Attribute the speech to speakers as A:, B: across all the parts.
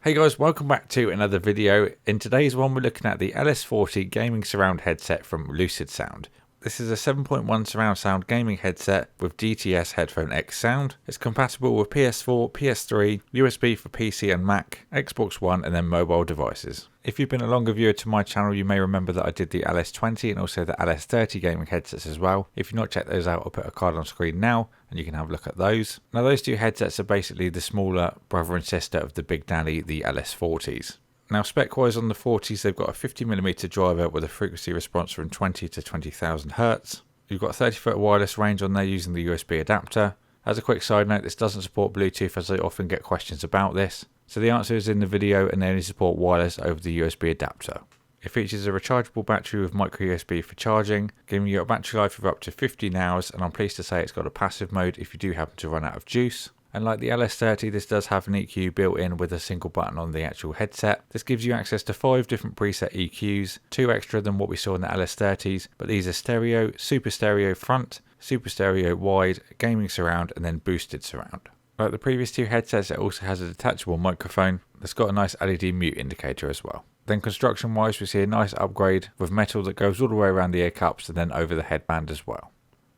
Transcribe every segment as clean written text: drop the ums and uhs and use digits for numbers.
A: Hey guys, welcome back to another video. In today's one we're looking at the LS40 gaming surround headset from LucidSound. This is a 7.1 surround sound gaming headset with DTS Headphone X sound. It's compatible with PS4, PS3, USB for PC and Mac, Xbox One and then mobile devices. If you've been a longer viewer to my channel, you may remember that I did the LS20 and also the LS30 gaming headsets as well. If you've not checked those out, I'll put a card on screen now and you can have a look at those. Now those two headsets are basically the smaller brother and sister of the big daddy, the LS40s. Now spec wise on the 40s, they've got a 50mm driver with a frequency response from 20 to 20,000 Hz. You've got a 30-foot wireless range on there using the USB adapter. As a quick side note, this doesn't support Bluetooth, as I often get questions about this. So the answer is in the video, and they only support wireless over the USB adapter. It features a rechargeable battery with micro USB for charging, giving you a battery life of up to 15 hours, and I'm pleased to say it's got a passive mode if you do happen to run out of juice. And like the LS30, this does have an EQ built in with a single button on the actual headset. This gives you access to 5 different preset EQs, 2 extra than what we saw in the LS30s, but these are stereo, super stereo front, super stereo wide, gaming surround and then boosted surround. Like the previous two headsets, it also has a detachable microphone that's got a nice LED mute indicator as well. Then construction wise, we see a nice upgrade with metal that goes all the way around the ear cups and then over the headband as well.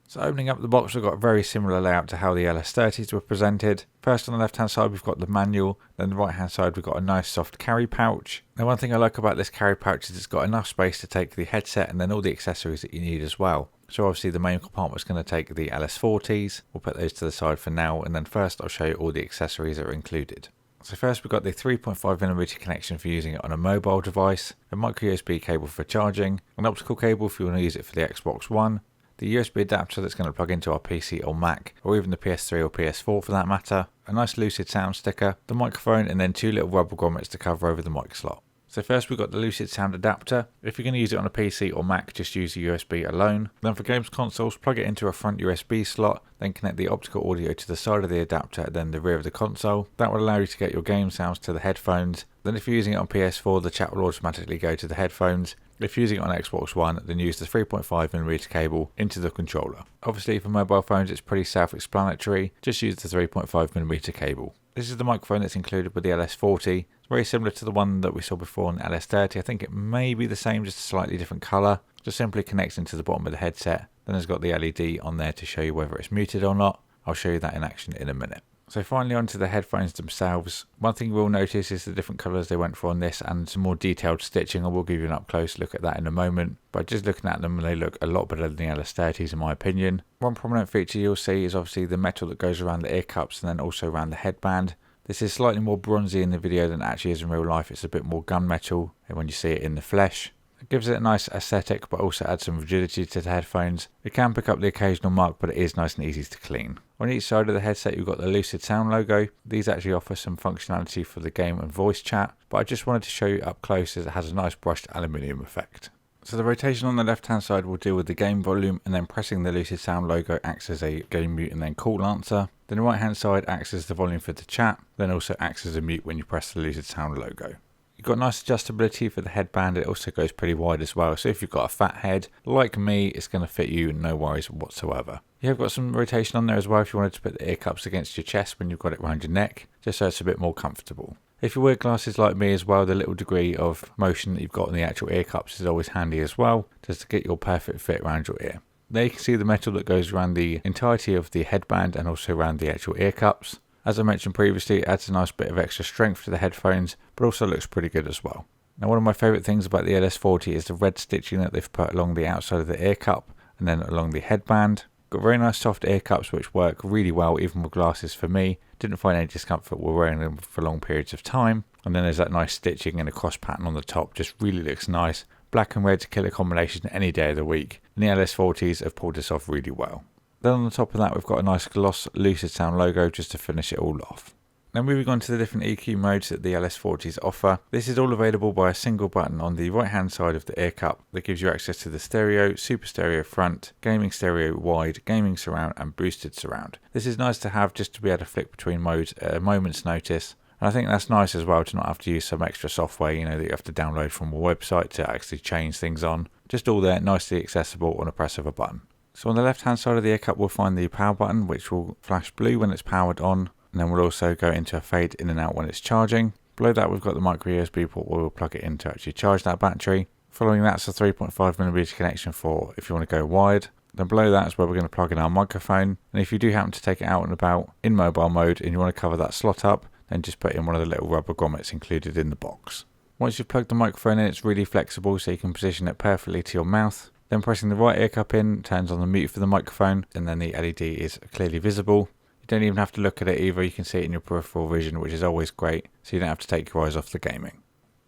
A: So opening up the box, we've got a very similar layout to how the LS30s were presented. First on the left hand side we've got the manual, then the right hand side we've got a nice soft carry pouch. Now one thing I like about this carry pouch is it's got enough space to take the headset and then all the accessories that you need as well. So obviously the main compartment's going to take the LS40s, we'll put those to the side for now, and then first I'll show you all the accessories that are included. So first we've got the 3.5mm connection for using it on a mobile device, a micro USB cable for charging, an optical cable if you want to use it for the Xbox One, the USB adapter that's going to plug into our PC or Mac, or even the PS3 or PS4 for that matter, a nice LucidSound sticker, the microphone, and then 2 little rubber grommets to cover over the mic slot. So first we've got the LucidSound adapter. If you're going to use it on a PC or Mac, just use the USB alone. Then for games consoles, plug it into a front USB slot, then connect the optical audio to the side of the adapter and then the rear of the console. That will allow you to get your game sounds to the headphones. Then if you're using it on PS4, the chat will automatically go to the headphones. If you're using it on Xbox One, then use the 3.5mm cable into the controller. Obviously for mobile phones it's pretty self-explanatory, just use the 3.5mm cable. This is the microphone that's included with the LS40. It's very similar to the one that we saw before in the LS30. I think it may be the same, just a slightly different colour. Just simply connects into the bottom of the headset. Then it's got the LED on there to show you whether it's muted or not. I'll show you that in action in a minute. So finally onto the headphones themselves. One thing you will notice is the different colours they went for on this and some more detailed stitching. I will give you an up close look at that in a moment. But just looking at them, they look a lot better than the LS30s in my opinion. One prominent feature you'll see is obviously the metal that goes around the ear cups and then also around the headband. This is slightly more bronzy in the video than it actually is in real life. It's a bit more gunmetal when you see it in the flesh. It gives it a nice aesthetic but also adds some rigidity to the headphones. It can pick up the occasional mark but it is nice and easy to clean. On each side of the headset you've got the LucidSound logo. These actually offer some functionality for the game and voice chat, but I just wanted to show you up close as it has a nice brushed aluminium effect. So the rotation on the left hand side will deal with the game volume, and then pressing the LucidSound logo acts as a game mute and then call answer. Then the right hand side acts as the volume for the chat, then also acts as a mute when you press the LucidSound logo. You've got nice adjustability for the headband. It also goes pretty wide as well, so if you've got a fat head like me, it's going to fit you, no worries whatsoever. You have got some rotation on there as well if you wanted to put the ear cups against your chest when you've got it around your neck, just so it's a bit more comfortable. If you wear glasses like me as well, the little degree of motion that you've got in the actual ear cups is always handy as well, just to get your perfect fit around your ear. There you can see the metal that goes around the entirety of the headband and also around the actual ear cups. As I mentioned previously, it adds a nice bit of extra strength to the headphones, but also looks pretty good as well. Now one of my favourite things about the LS40 is the red stitching that they've put along the outside of the ear cup and then along the headband. Got very nice soft ear cups which work really well even with glasses for me. Didn't find any discomfort while wearing them for long periods of time. And then there's that nice stitching and a cross pattern on the top, just really looks nice. Black and red's a killer combination any day of the week, and the LS40s have pulled this off really well. Then on the top of that we've got a nice gloss LucidSound logo just to finish it all off. Now moving on to the different EQ modes that the LS40s offer. This is all available by a single button on the right hand side of the ear cup that gives you access to the stereo, super stereo front, gaming stereo wide, gaming surround and boosted surround. This is nice to have just to be able to flick between modes at a moment's notice. And I think that's nice as well to not have to use some extra software, that you have to download from a website to actually change things on. Just all there, nicely accessible on a press of a button. So on the left hand side of the ear cup we'll find the power button which will flash blue when it's powered on. And then we'll also go into a fade in and out when it's charging. Below that we've got the micro USB port where we'll plug it in to actually charge that battery. Following that's a 3.5mm connection for if you want to go wired. Then below that is where we're going to plug in our microphone, and if you do happen to take it out and about in mobile mode and you want to cover that slot up, then just put in one of the little rubber grommets included in the box. Once you've plugged the microphone in, it's really flexible so you can position it perfectly to your mouth. Then pressing the right ear cup in turns on the mute for the microphone, and then the LED is clearly visible. You don't even have to look at it either, you can see it in your peripheral vision, which is always great, so you don't have to take your eyes off the gaming.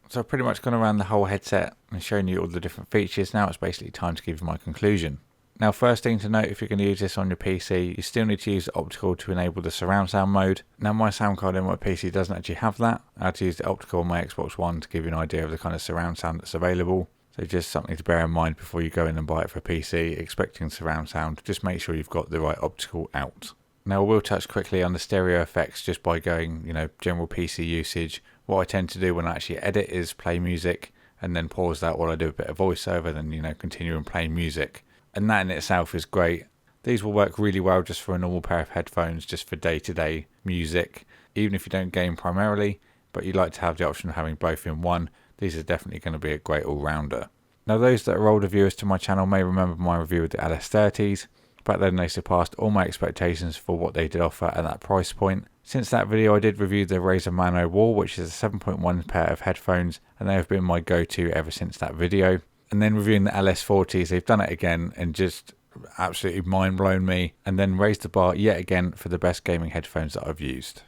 A: So I've pretty much gone around the whole headset and shown you all the different features. Now it's basically time to give you my conclusion. Now, first thing to note, if you're going to use this on your PC, you still need to use the optical to enable the surround sound mode. Now, my sound card in my PC doesn't actually have that. I had to use the optical on my Xbox One to give you an idea of the kind of surround sound that's available. So just something to bear in mind before you go in and buy it for a PC, expecting surround sound. Just make sure you've got the right optical out. Now, I will touch quickly on the stereo effects just by going, general PC usage. What I tend to do when I actually edit is play music and then pause that while I do a bit of voiceover, then, continue and play music. And that in itself is great. These will work really well just for a normal pair of headphones, just for day-to-day music. Even if you don't game primarily, but you like to have the option of having both in one, these are definitely going to be a great all-rounder. Now, those that are older viewers to my channel may remember my review of the LS30s. Back then they surpassed all my expectations for what they did offer at that price point. Since that video I did review the Razer Mano Wall, which is a 7.1 pair of headphones, and they have been my go-to ever since that video. And then reviewing the LS40s, they've done it again and just absolutely mind blown me, and then raised the bar yet again for the best gaming headphones that I've used.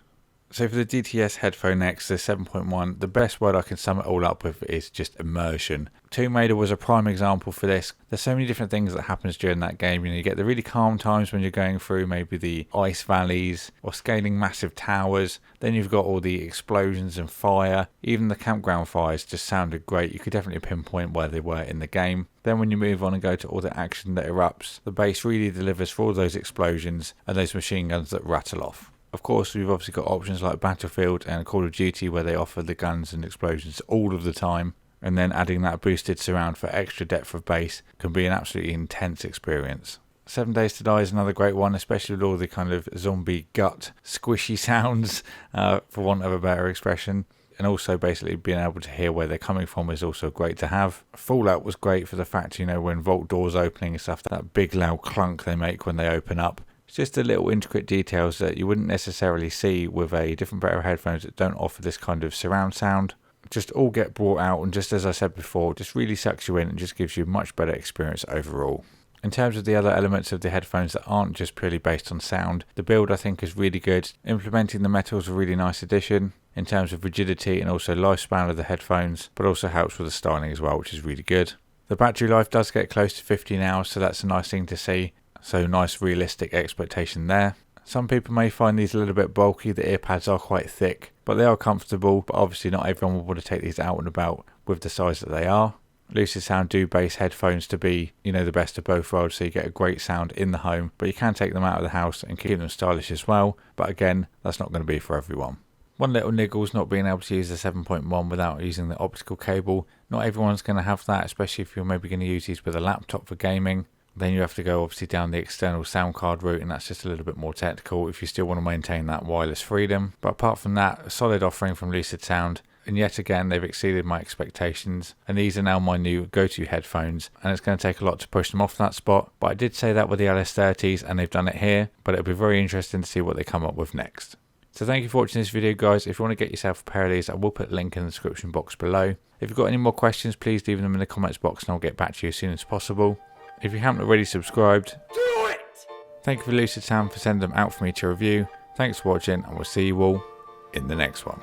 A: So for the DTS Headphone X, the 7.1, the best word I can sum it all up with is just immersion. Tomb Raider was a prime example for this. There's so many different things that happens during that game. You get the really calm times when you're going through maybe the ice valleys or scaling massive towers. Then you've got all the explosions and fire. Even the campground fires just sounded great. You could definitely pinpoint where they were in the game. Then when you move on and go to all the action that erupts, the bass really delivers for all those explosions and those machine guns that rattle off. Of course, we've obviously got options like Battlefield and Call of Duty where they offer the guns and explosions all of the time. And then adding that boosted surround for extra depth of bass can be an absolutely intense experience. 7 Days to Die is another great one, especially with all the kind of zombie gut squishy sounds, for want of a better expression. And also basically being able to hear where they're coming from is also great to have. Fallout was great for the fact, when vault doors opening and stuff, that big loud clunk they make when they open up. It's just the little intricate details that you wouldn't necessarily see with a different pair of headphones that don't offer this kind of surround sound. Just all get brought out, and just as I said before, just really sucks you in and just gives you a much better experience overall. In terms of the other elements of the headphones that aren't just purely based on sound, the build I think is really good. Implementing the metal is a really nice addition in terms of rigidity and also lifespan of the headphones, but also helps with the styling as well, which is really good. The battery life does get close to 15 hours, so that's a nice thing to see. So nice realistic expectation there. Some people may find these a little bit bulky, the earpads are quite thick, but they are comfortable, but obviously not everyone will want to take these out and about with the size that they are. LucidSound do base headphones to be, the best of both worlds, so you get a great sound in the home, but you can take them out of the house and keep them stylish as well, but again, that's not going to be for everyone. One little niggle is not being able to use the 7.1 without using the optical cable. Not everyone's going to have that, especially if you're maybe going to use these with a laptop for gaming. Then you have to go obviously down the external sound card route, and that's just a little bit more technical if you still want to maintain that wireless freedom. But apart from that, a solid offering from LucidSound, and yet again they've exceeded my expectations, and these are now my new go-to headphones, and it's going to take a lot to push them off that spot. But I did say that with the LS30s, and they've done it here, but it'll be very interesting to see what they come up with next. So thank you for watching this video, guys. If you want to get yourself a pair of these, I will put the link in the description box below. If you've got any more questions, please leave them in the comments box and I'll get back to you as soon as possible. If you haven't already subscribed, do it! Thank you for LucidSound for sending them out for me to review. Thanks for watching, and we'll see you all in the next one.